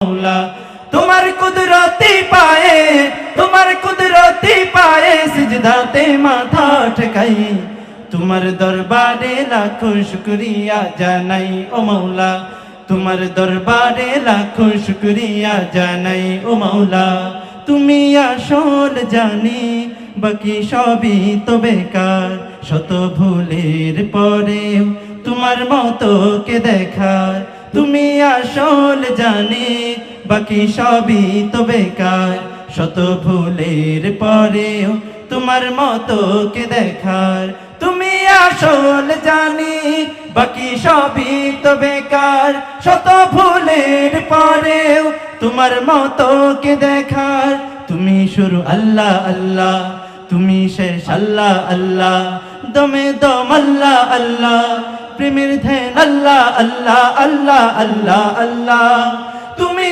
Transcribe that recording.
मौला तुम्हार कुदरती पाए, तुम्हार कुदरती पाए सिजदाते माथा ठेकाई, तुम्हार दरबारे लाखो शुक्रिया जानाई ओ मौला, तुम्हार दरबारे लाखो शुक्रिया जानाई ओ मौला। তুমি আসল জানি বাকি সবই তো বেকার, শত ভুলের পরেও তোমার মতো কে দেখার। তুমি আসল জানি বাকি সবই তো বেকার, শত ভুলের পরেও তোমার মতো কে দেখার। তুমি আসল জানি বাকি সবই তো বেকার, শত ভুলের পরেও তোমার মতো কে দেখার। তুমি শুরু আল্লাহ আল্লাহ, তুমি শেষ আল্লাহ আল্লাহ, দমে দম আল্লাহ আল্লাহ, প্রেমের ধ্যান আল্লাহ আল্লাহ আল্লাহ আল্লাহ আল্লাহ। তুমি